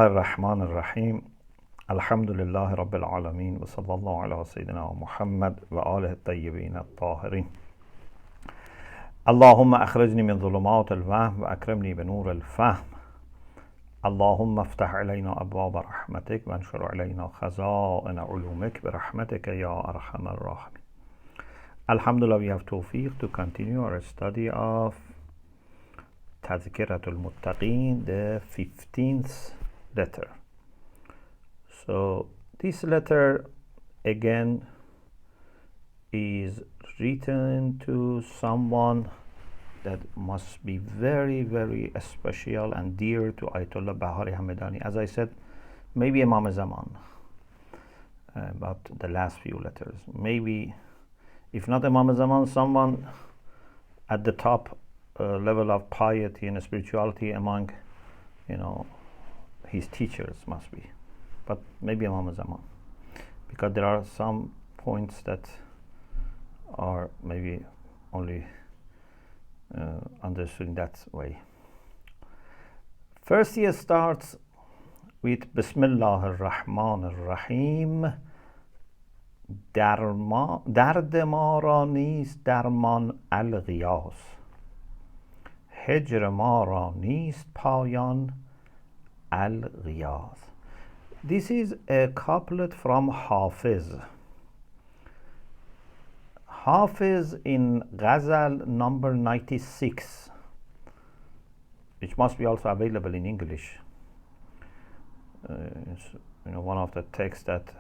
الرحمن الرحيم الحمد لله رب العالمين وصلى الله على سيدنا محمد وآله الطيبين الطاهرين اللهم أخرجني من ظلمات الوهم وأكرمني بنور الفهم اللهم افتح علينا أبواب رحمتك وانشر علينا خزائن علومك برحمتك يا أرحم الراحمين. Alhamdulillah, we have tawfiq to continue our study of Tadhkirat al-Muttaqin, the 15th letter. So this letter again is written to someone that must be very, very special and dear to Ayatullah Bahari Hamedani. As I said, maybe Imam Zaman, about the last few letters. Maybe, if not Imam Zaman, someone at the top level of piety and spirituality among, his teachers must be. But maybe Imam Zaman, because there are some points that are maybe only understood in that way. First he starts with Bismillah ar-Rahman ar-Rahim. درد ما را نیست درمان الغیاث، هجر ما را نیست پایان الغیاث. This is a couplet from Hafiz. Hafiz in Ghazal number 96, which must be also available in English. It's, one of the texts that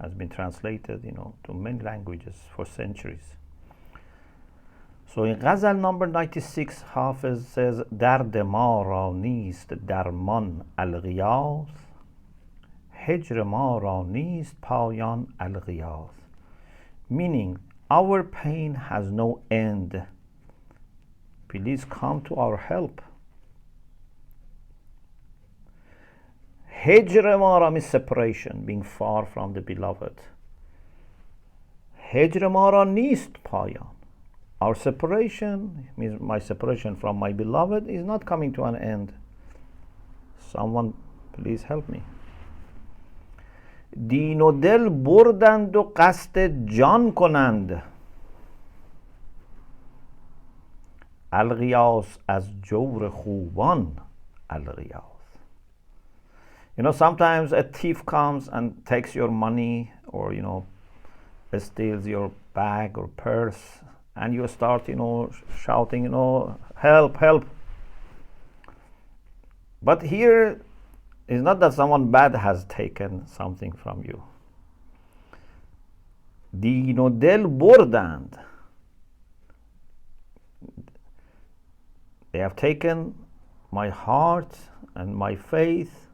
has been translated, to many languages for centuries. So in Ghazal number 96, Hafiz says, درد ما را نیست درمان الغیاث، هجر ما را نیست پایان الغیاث. Meaning, our pain has no end. Please come to our help. Hijr ma ra means separation, being far from the beloved. Hijr ma ra nist payan. Our separation means my separation from my beloved is not coming to an end. Someone please help me. دین و دل بردند و قصد جان کنند، الغیاث از جور خوبان الغیاث. Sometimes a thief comes and takes your money, or steals your bag or purse, and you start shouting, help, help. But here it's not that someone bad has taken something from you. دین و دل بردند. They have taken my heart and my faith,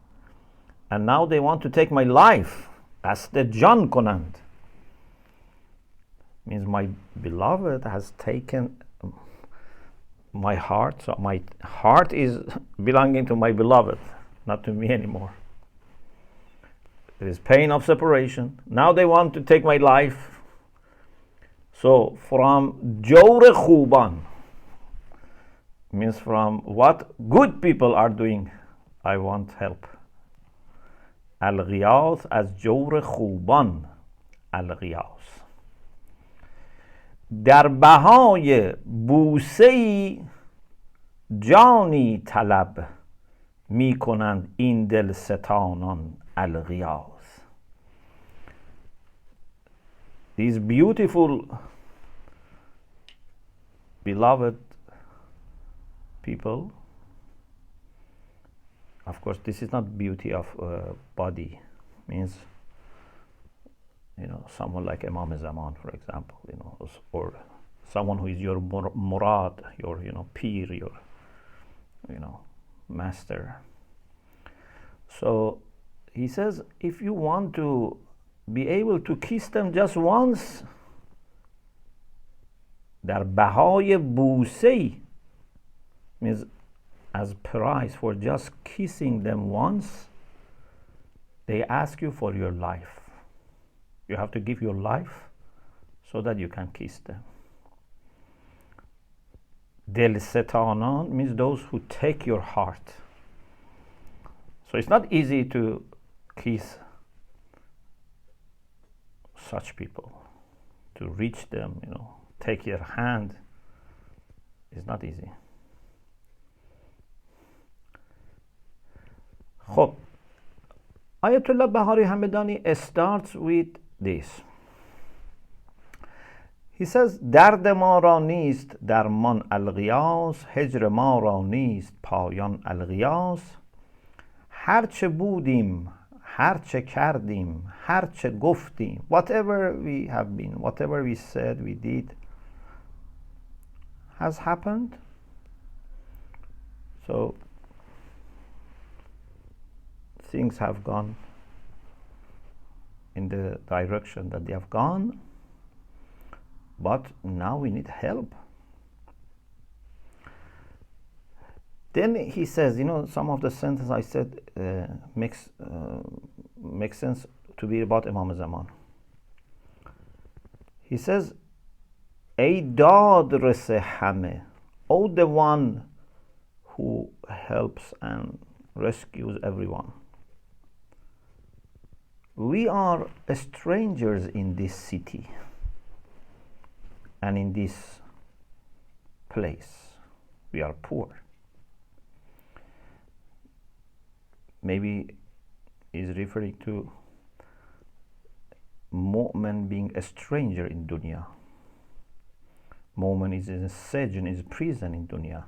and now they want to take my life. قصد جان کنند. Means my beloved has taken my heart, so my heart is belonging to my beloved, not to me anymore. There is pain of separation. Now they want to take my life. So from jawr khuban means from what good people are doing, I want help. Al-Ghiyath as jawr khuban al-Ghiyath. در بهای بوسه‌ای جانی طلب می کنند این دل ستانان الغیاث. These beautiful beloved people, of course this is not beauty of body, means someone like Imam Zaman, for example, or someone who is your murad, your peer, your master. So he says, if you want to be able to kiss them just once, در بهای بوسه‌ای means as price for just kissing them once, they ask you for your life. You have to give your life so that you can kiss them. Del setanan means those who take your heart. So it's not easy to kiss such people, to reach them, take your hand. It's not easy. خب Ayatullah Bahari Hamedani starts with this. He says درد ما را نیست درمان الغیاس، هجر ما را نیست پایان الغیاس، هرچه بودیم هرچه کردیم هرچه گفتیم. Whatever we have been, whatever we said, we did has happened. So things have gone in the direction that they have gone, but now we need help. Then he says, some of the sentences I said makes sense to be about Imam Zaman. He says, ای دادرس همه, O the one who helps and rescues everyone. We are strangers in this city and in this place. We are poor. Maybe he's referring to Mu'min being a stranger in dunya. Mu'min is in a sijn, is prison in dunya.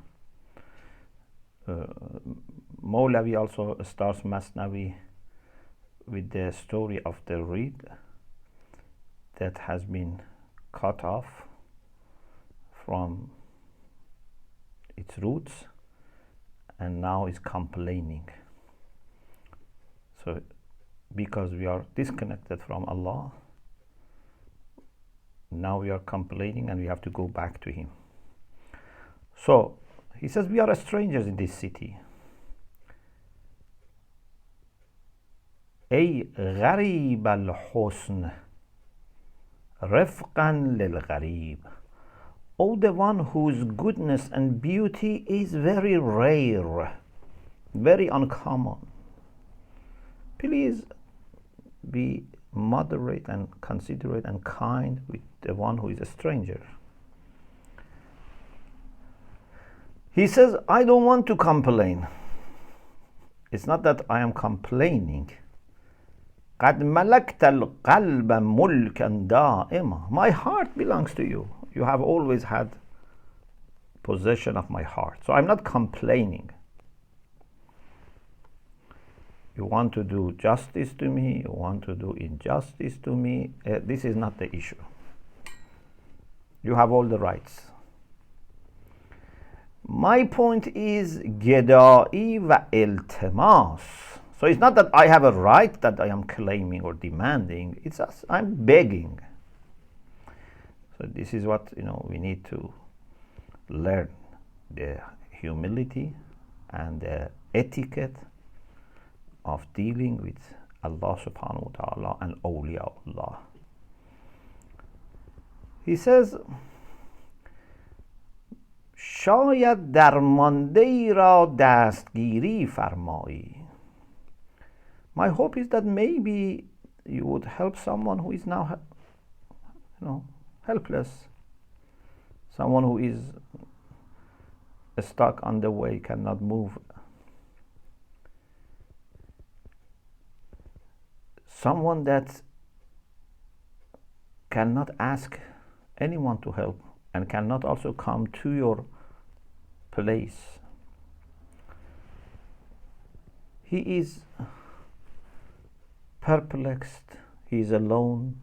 Mawlavi also starts Masnavi with the story of the reed that has been cut off from its roots and now is complaining. So because we are disconnected from Allah, now we are complaining and we have to go back to Him. So he says we are strangers in this city. ای غریب الحسن رفقا للغریب. Oh, the one whose goodness and beauty is very rare, very uncommon. Please be moderate and considerate and kind with the one who is a stranger. He says, I don't want to complain. It's not that I am complaining. قد ملكت القلب ملكا دائما. My heart belongs to you. You have always had possession of my heart. So I'm not complaining. You want to do justice to me, you want to do injustice to me. This is not the issue. You have all the rights. My point is گدایی و التماس. So it's not that I have a right that I am claiming or demanding. It's just I'm begging. So this is what we need to learn: the humility and the etiquette of dealing with Allah subhanahu wa ta'ala and awliyaullah. He says, شاید درمانده‌ای را دستگیری فرمایی. My hope is that maybe you would help someone who is now helpless, someone who is stuck on the way, cannot move, someone that cannot ask anyone to help and cannot also come to your place. He is perplexed, he is alone,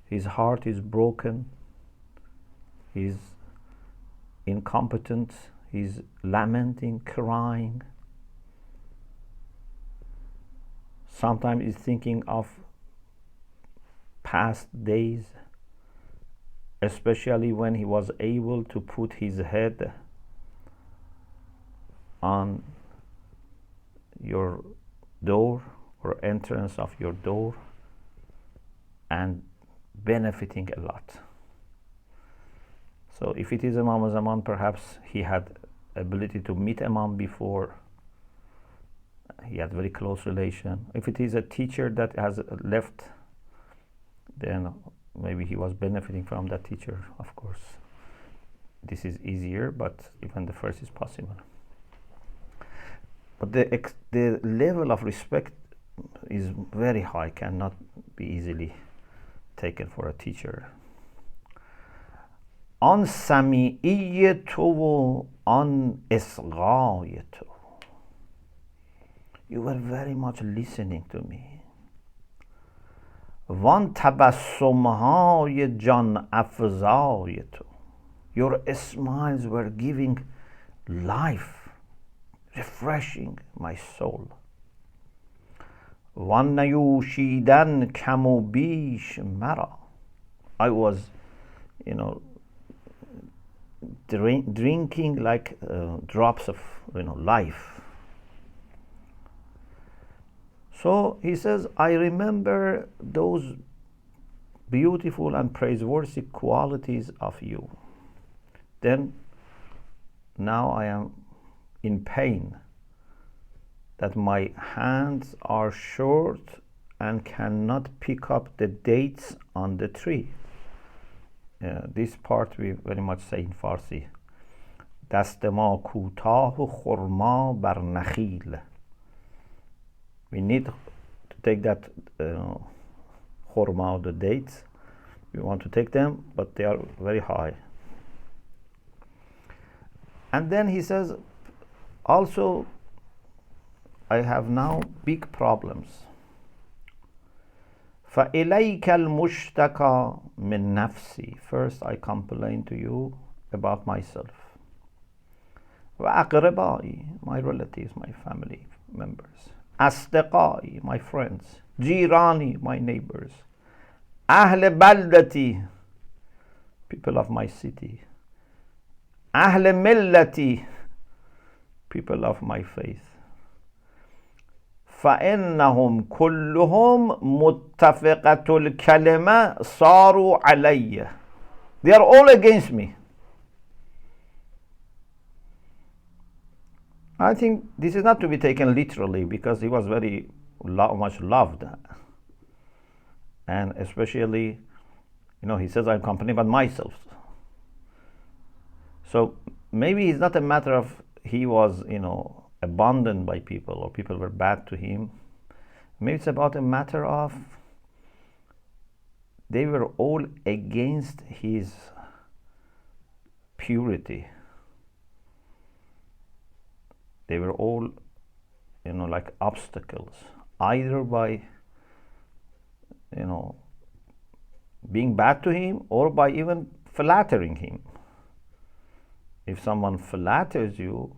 his heart is broken, he is incompetent, he is lamenting, crying. Sometimes he's thinking of past days, especially when he was able to put his head on your door or entrance of your door and benefiting a lot. So if it is Imam Zaman, perhaps he had ability to meet Imam before he had very close relation. If it is a teacher that has left, then maybe he was benefiting from that teacher. Of course, this is easier, but even the first is possible. But the level of respect is very high, cannot be easily taken for a teacher. آن سمیعی تو و آن اصغای تو. You were very much listening to me. وان تبسمهای جان افزای تو. Your smiles were giving life, refreshing my soul. وان نیوشیدن کم و بیش مرا. I was, drinking like drops of, life. So he says, I remember those beautiful and praiseworthy qualities of you. Then, now I am in pain that my hands are short and cannot pick up the dates on the tree. This part we very much say in Farsi. دست ما کوتاه و خرما بر نخیل. We need to take that khurma, the dates. We want to take them, but they are very high. And then he says, also, I have now big problems. فَإِلَيْكَ الْمُشْتَكَى مِنْ نَفْسِي. First, I complain to you about myself. وَأَقْرِبَائِي, my relatives, my family members. أَصْدِقَائِي, my friends. جِيرَانِي, my neighbors. أَهْلِ بَلْدَتِي, people of my city. أَهْلِ مِلَّتِي, people of my faith. فإنهم كلهم متفقة الكلمة صاروا علي. They are all against me. I think this is not to be taken literally, because he was very much loved, and especially, he says, I'm accompanied by myself. So maybe it's not a matter of he was, abandoned by people, or people were bad to him. Maybe it's about a matter of they were all against his purity. They were all, like obstacles, either by, being bad to him, or by even flattering him. If someone flatters you,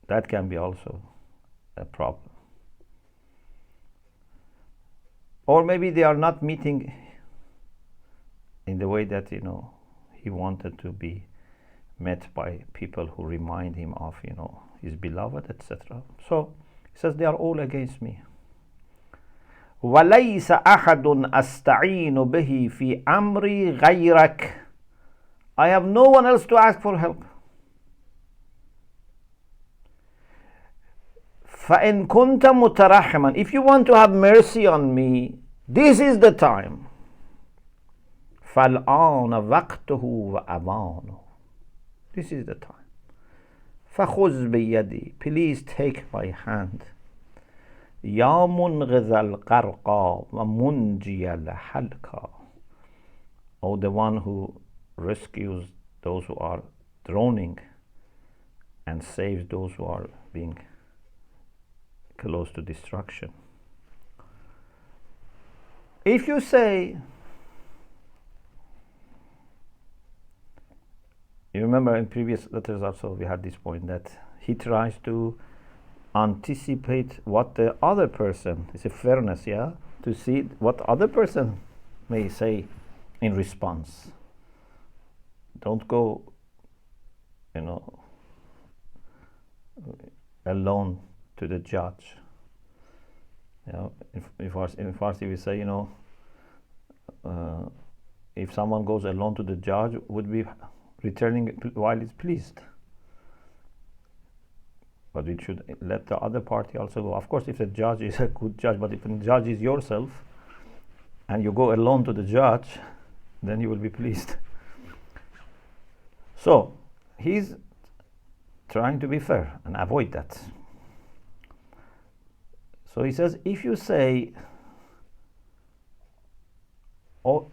that can be also a problem. Or maybe they are not meeting in the way that, he wanted to be met by people who remind him of, his beloved, etc. So he says, they are all against me. وَلَيْسَ أَحَدٌ أَسْتَعِينُ بِهِ فِي أَمْرِي غَيْرَكَ. I have no one else to ask for help. فَإِن كُنْتَ مُتَرَحِمًا. If you want to have mercy on me, this is the time. فَالْآنَ وَقْتُهُ وَأَوَانُهُ. This is the time. فَخُذْ بِيَدِي. Please take my hand. يَا مُنْغِذَ الْقَرْقَى وَمُنْجِيَ الْحَلْقَى. Oh, the one who rescues those who are drowning and saves those who are being close to destruction. If you say, you remember in previous letters also we had this point that he tries to anticipate what the other person, it's a fairness, to see what other person may say in response. Don't go, alone to the judge. In Farsi we say, if someone goes alone to the judge, would be returning while he's pleased. but we should let the other party also go. Of course, if the judge is a good judge, but if the judge is yourself and you go alone to the judge, then you will be pleased. So he's trying to be fair and avoid that. So he says, if you say, oh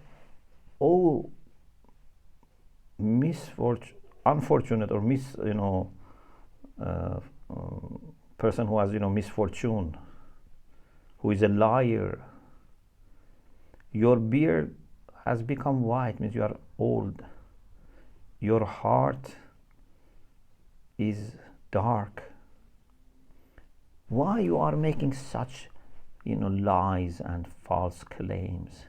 unfortunate or person who has misfortune, who is a liar, your beard has become white, means you are old, your heart is dark. Why you are making such lies and false claims?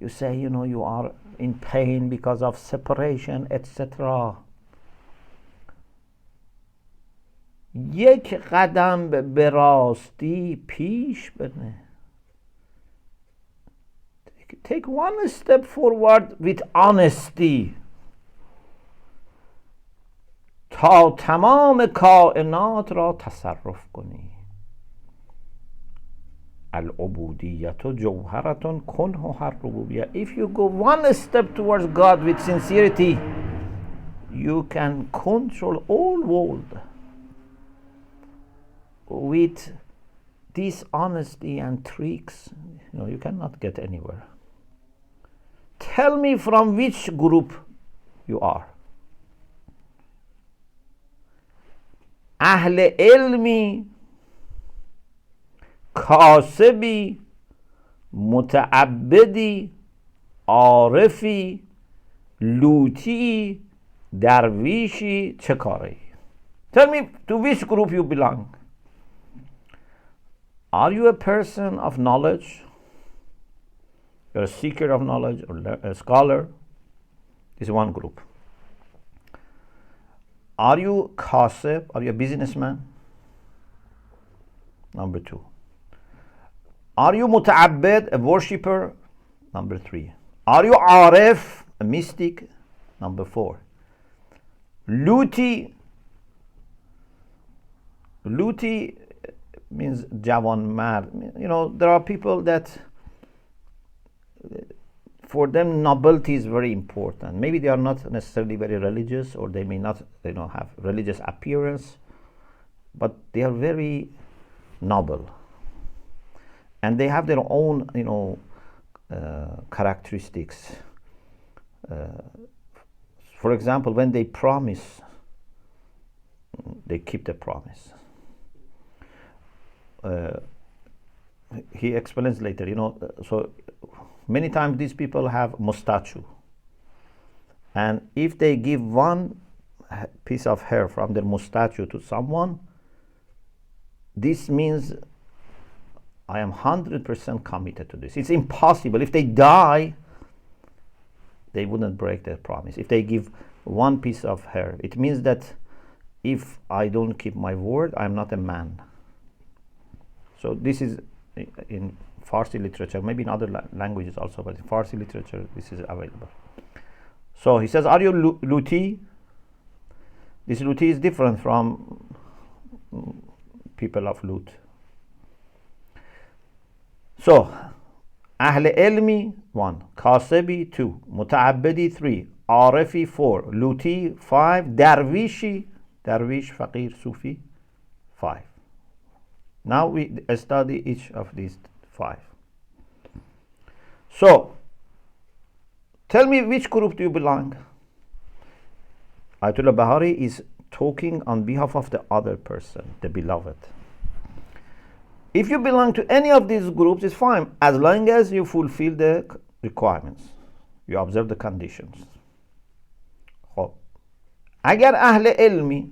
You say you are in pain because of separation, etc. یک قدم به راستی پیش بنه. Take one step forward with honesty. تا تمام کائنات را تصرف کنی. العبودیت جوهرة کنها الربوبیة. If you go one step towards God with sincerity, you can control all world. With dishonesty and tricks, you cannot get anywhere. Tell me from which group you are. اهل علمی، کاسبی، متعبدی، عارفی، لوطی، درویشی، چه کاری؟ Tell me to which group you belong. Are you a person of knowledge? You're a seeker of knowledge or a scholar? This is one group. Are you kasib? Are you a businessman? Number 2. Are you muta'abbid, a worshipper? Number 3. Are you arif, a mystic? Number 4. Luti means jawan mad. There are people that for them nobility is very important. Maybe they are not necessarily very religious, or they may not have religious appearance, but they are very noble, and they have their own characteristics. For example, when they promise, they keep the promise. He explains later, so many times these people have mustachu, and if they give one piece of hair from their mustachu to someone, this means I am 100% committed to this. It's impossible. If they die, they wouldn't break their promise. If they give one piece of hair, it means that if I don't keep my word, I'm not a man. So this is in Farsi literature, maybe in other languages also, but in Farsi literature this is available. So he says, are you luti? This luti is different from people of Lut. So Ahl ilmi 1, Kasibi 2, Muta'abbidi 3, Arifi 4, Luti 5, Darwishi, Darwish, Faqir, Sufi 5. Now we study each of these 5. So, tell me which group do you belong? Ayatullah Bahari is talking on behalf of the other person, the beloved. If you belong to any of these groups, it's fine, as long as you fulfill the requirements. You observe the conditions. خب اگر اهل علمی,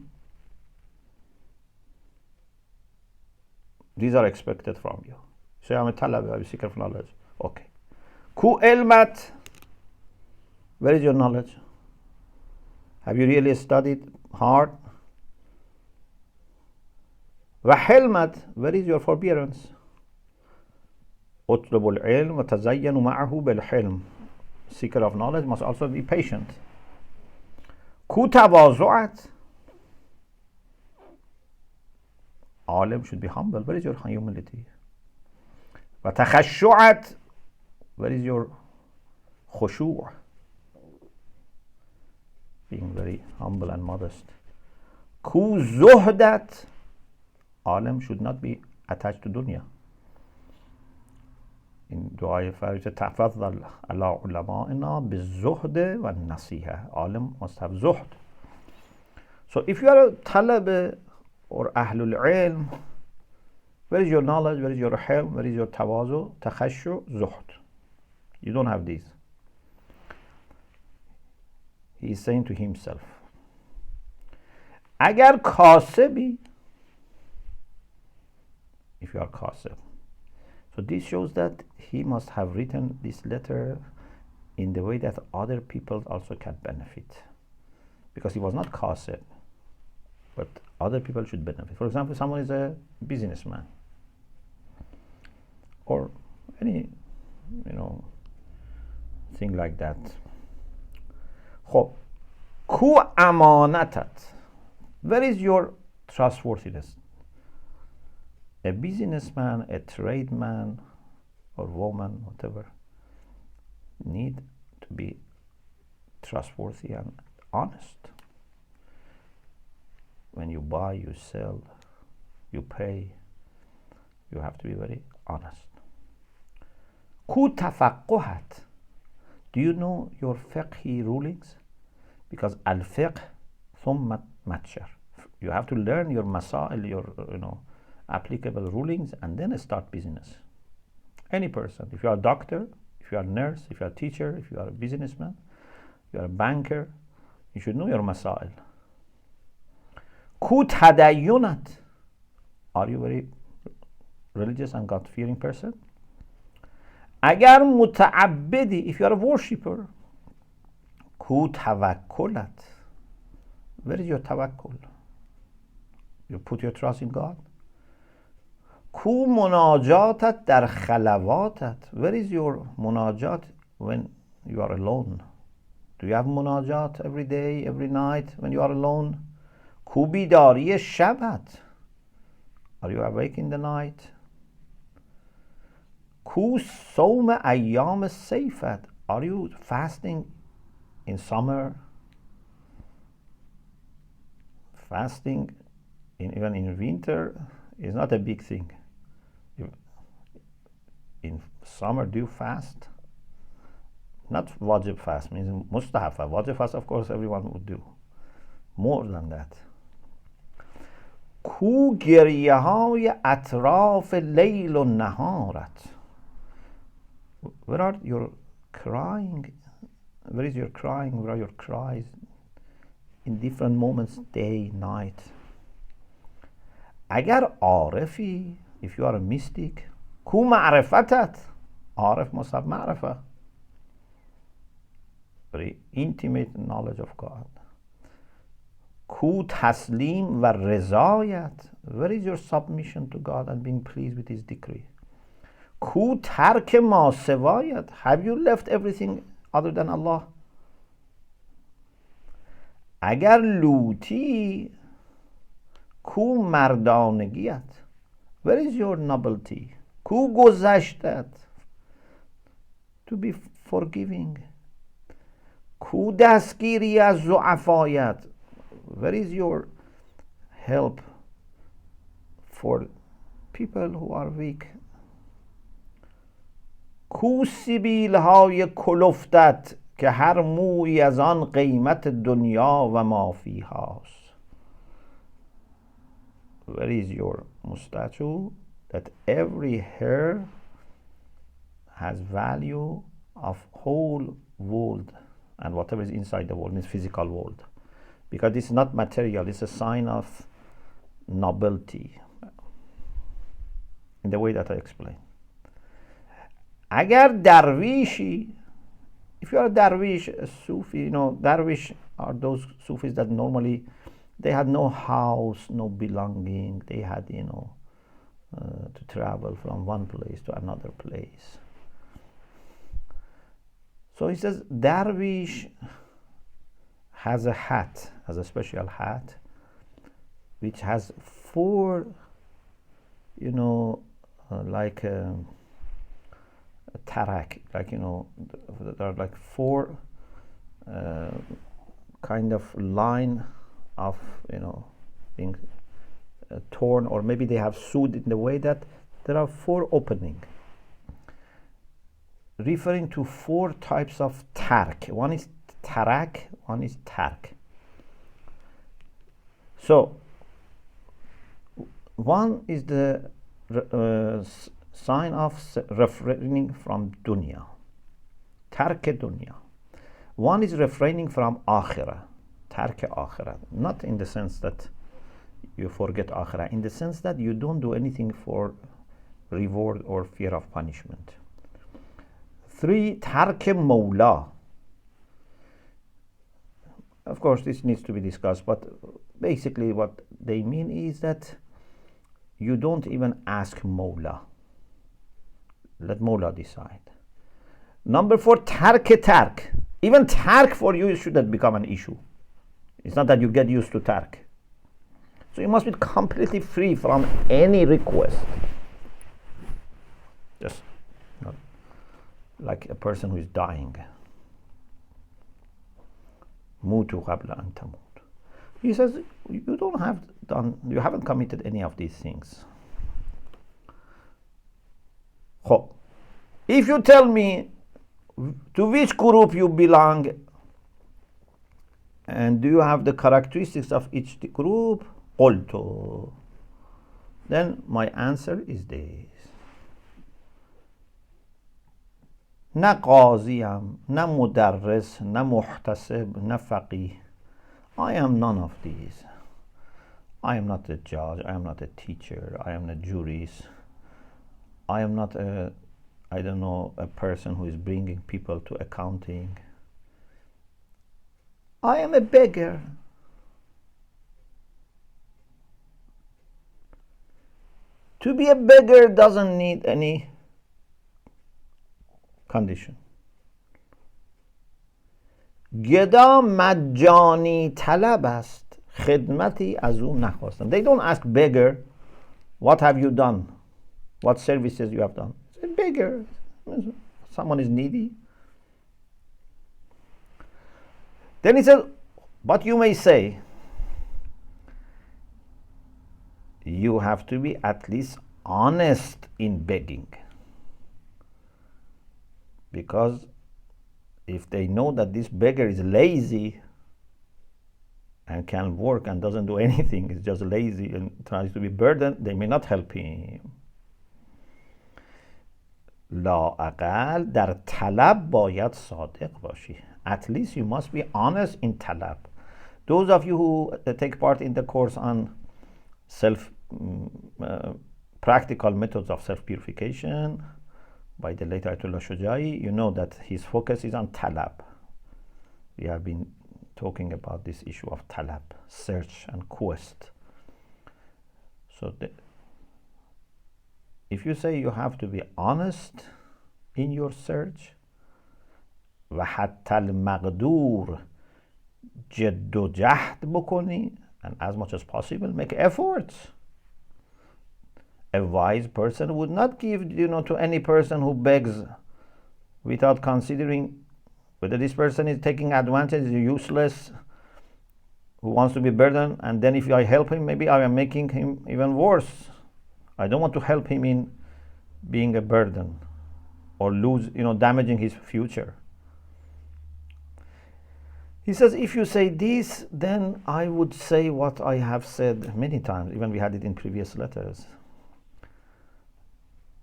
these are expected from you. Say, I'm a talab, I'm a seeker of knowledge. Okay. Ku ilmat, where is your knowledge? Have you really studied hard? Wa hilmat, where is your forbearance? Utlubul ilm wa tazayyanu ma'ahu bil hilm. Seeker of knowledge must also be patient. Ku tawazu'at, Alim should be humble. Where is your humility? وتخشعت, where is your khushu'? Being very humble and modest. Ku zuhdat, Alim should not be attached to dunya. In dua Farij, تفضل على علمائنا بالزهد والنصيحة. Alim must have zuhd. So if you are a talib or ahlul ilm, where is your knowledge, where is your hilm, where is your tawazu, takhashu, zuhd? You don't have these. He is saying to himself, agar kasebi, if you are kaseb. So this shows that he must have written this letter in the way that other people also can benefit. Because he was not kaseb, but other people should benefit. For example, someone is a businessman or any, thing like that. خب کو امانتت, where is your trustworthiness? A businessman, a tradesman or woman, whatever, need to be trustworthy and honest. When you buy, you sell, you pay, you have to be very honest. Ku tafaqquhat, do you know your fiqhi rulings? Because al-fiqh thumma matshar. You have to learn your masail, your applicable rulings, and then start business. Any person, if you are a doctor, if you are a nurse, if you are a teacher, if you are a businessman, you are a banker, you should know your masail. Ku tadayyunat, are you very religious and God-fearing person? Agar muta'abbidi, if you are a worshipper. Ku tawakkulat, where is your tawakkul? You put your trust in God. Ku munajatat dar khalawatat, where is your munajat when you are alone? Do you have munajat every day, every night when you are alone? Ku bidari shabat, are you awake in the night? Ku sawm ayyam as-sayfat, are you fasting in summer? Fasting even in winter is not a big thing. In summer, do you fast? Not wajib fast, means mustahab fast. Wajib fast, of course, everyone would do. More than that. Ku giriyahay atraf layl و naharat, where are your crying? Where is your crying? Where are your cries? In different moments, day, night. Agar arifi, if you are a mystic, ku ma'rifatat, arif must have ma'rifah, very intimate knowledge of God. Ku taslim wa rizayat, where is your submission to God and being pleased with His decree? Ku tark ma sewayat, have you left everything other than Allah? Agar luti, ku mardanagiyat, where is your nobility? Ku gozashtat, to be forgiving. Ku dasgiri az zu'afayat, where is your help for people who are weak? کو سیبیل های کلفتت که هر موی از آن قیمت دنیا و ما فیهاست. Where is your mustache that every hair has value of whole world and whatever is inside the world, means physical world, because this is not material, it's a sign of nobility in the way that I explained. Agar darwishi, if you are a darwish, a Sufi, darwish are those Sufis that normally they had no house, no belonging, they had, to travel from one place to another place. So he says, darwish has a hat, has a special hat, which has 4 you know, like a tarak, like, you know, there are like four kind of line of, you know, being torn, or maybe they have sewed in the way that there are four openings, referring to four types of tark. One is tarak, one is tark. So one is the sign of refraining from dunya, tark dunya. One is refraining from akhirah, tark akhirah, not in the sense that you forget akhirah, in the sense that you don't do anything for reward or fear of punishment. 3, tark mawla. Of course, this needs to be discussed, but basically what they mean is that you don't even ask mawla. Let mawla decide. Number 4, tark. Even tark for you shouldn't become an issue. It's not that you get used to tark. So you must be completely free from any request. Just not like a person who is dying. Mutu qabla an tamut. He says you haven't committed any of these things. If you tell me to which group you belong and do you have the characteristics of each group, qultu, then my answer is this. نه قاضیم، نه مدرس، نه محتسب، نه فقیه. I am none of these. I am not a judge, I am not a teacher, I am not a jurist. I am not a person who is bringing people to accounting. I am a beggar. To be a beggar doesn't need any condition. گدا مجانی طلب است، خدمتی از او نخواستم. They don't ask beggar, what have you done? What services you have done? It's a beggar. Someone is needy. Then he says, but you may say, you have to be at least honest in begging. Because if they know that this beggar is lazy and can work and doesn't do anything, is just lazy and tries to be burdened, they may not help him. لااقل در طلب باید صادق باشی. At least you must be honest in talab. Those of you who take part in the course on practical methods of self-purification by the late Ayatullah Shujai, you know that his focus is on talab. We have been talking about this issue of talab, search and quest. So if you say you have to be honest in your search, وَحَتَّى الْمَقْدُورِ جِدُّ جَهْدْ بکنی, and as much as possible make efforts. A wise person would not give, to any person who begs without considering whether this person is taking advantage, is useless, who wants to be burdened, and then if I help him, maybe I am making him even worse. I don't want to help him in being a burden or damaging his future. He says, if you say this, then I would say what I have said many times, even we had it in previous letters.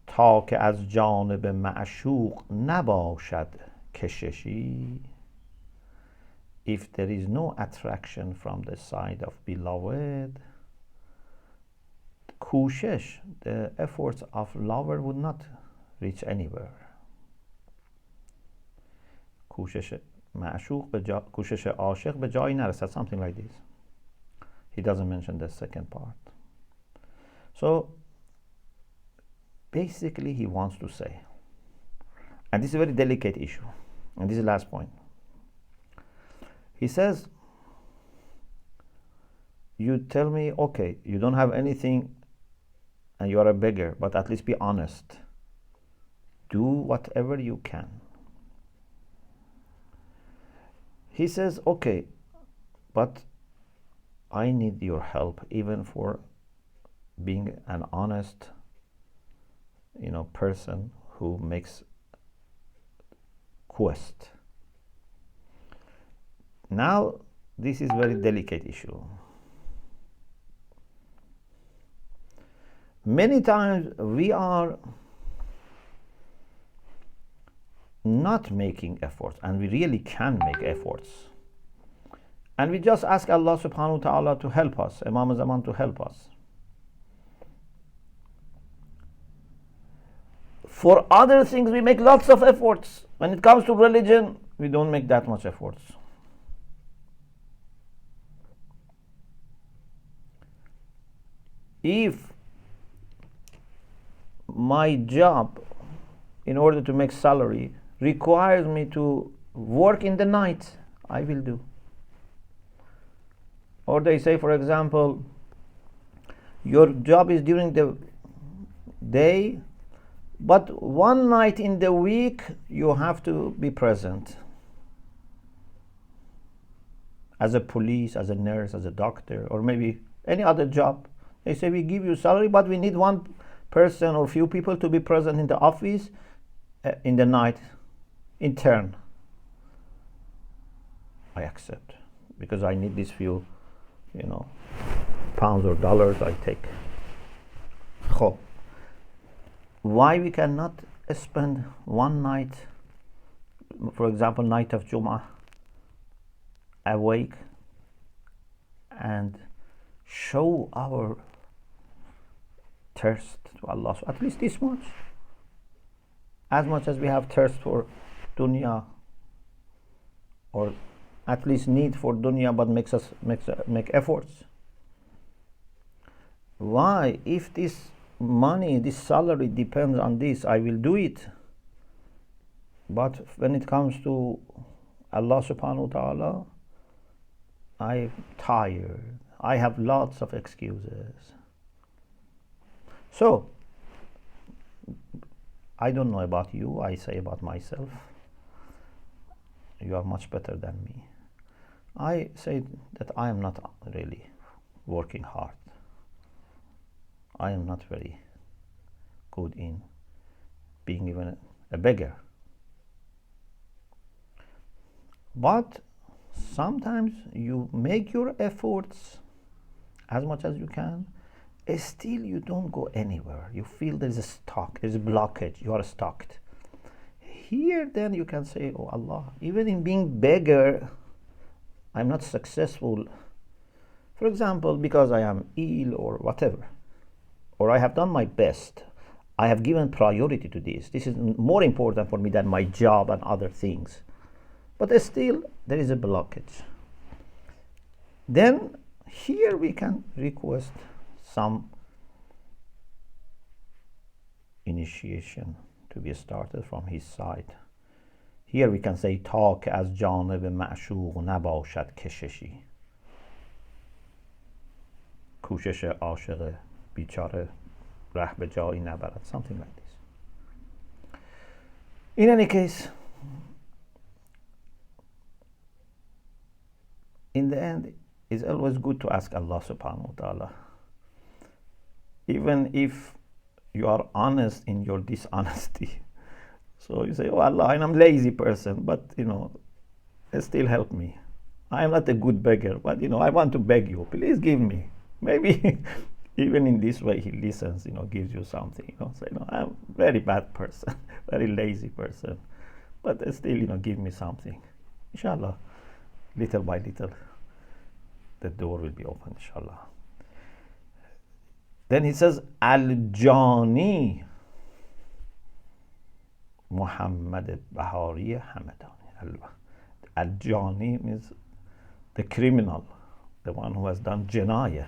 تا که از جانب معشوق نباشد کششی. If there is no attraction from the side of beloved, کوشش, the efforts of lover would not reach anywhere. کوشش معشوق کوشش عاشق به جایی نرسد, something like this. He doesn't mention the second part. So basically he wants to say, and this is a very delicate issue, and this is the last point. He says, you tell me, okay, you don't have anything and you are a beggar, but at least be honest. Do whatever you can. He says, okay, but I need your help even for being an honest, person who makes quest. Now, this is very delicate issue. Many times we are not making efforts, and we really can make efforts. And we just ask Allah subhanahu wa ta'ala to help us, Imam Zaman to help us. For other things, we make lots of efforts. When it comes to religion, we don't make that much efforts. If my job, in order to make salary, requires me to work in the night, I will do. Or they say, for example, your job is during the day, but one night in the week you have to be present. As a police, as a nurse, as a doctor, or maybe any other job. They say, we give you salary, but we need one person or few people to be present in the office in the night in turn. I accept, because I need these few pounds or dollars I take. Why we cannot spend one night, for example, night of Jum'ah, awake and show our thirst to Allah, so at least this much, as much as we have thirst for dunya, or at least need for dunya, but make efforts. Why? If this money, this salary depends on this, I will do it. But when it comes to Allah subhanahu wa ta'ala, I'm tired. I have lots of excuses. So, I don't know about you, I say about myself, you are much better than me. I say that I am not really working hard. I am not very good in being even a beggar. But sometimes you make your efforts as much as you can, still you don't go anywhere. You feel there's a stuck, there's a blockage, you are stuck. Here then you can say, oh Allah, even in being beggar, I'm not successful. For example, because I am ill or whatever, or I have done my best, I have given priority to this. This is more important for me than my job and other things. But still, there is a blockage. Then here we can request some initiation to be started from his side. Here we can say, تا که از جانب معشوق نباشد کششی. کوشش عاشق بیچاره ره به جایی نبرد. Something like this. In any case, in the end, it's always good to ask Allah subhanahu wa ta'ala. Even if you are honest in your dishonesty. So you say, oh Allah, I'm a lazy person, but still help me. I am not a good beggar, but I want to beg you, please give me. Maybe even in this way he listens, gives you something. Say, I'm a very bad person, very lazy person, but still, give me something. Inshallah, little by little, the door will be open, inshallah. Then he says, al-Jani Muhammad Bahari Hamedani. Al-Jani means the criminal, the one who has done janayah.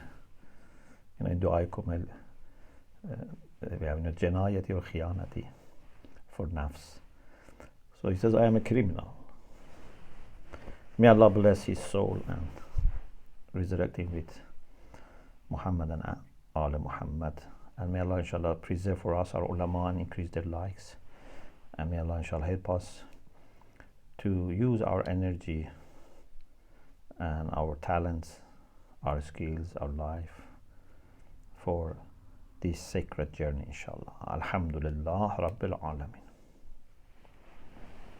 In du'aykum we have janayati or khiyanati for nafs. So he says, I am a criminal. May Allah bless his soul and resurrect him with Muhammad and al Muhammad And may Allah inshallah preserve for us our ulama and increase their likes. And may Allah inshallah help us to use our energy and our talents, our skills, our life for this sacred journey inshallah. Alhamdulillah Rabbil Alamin.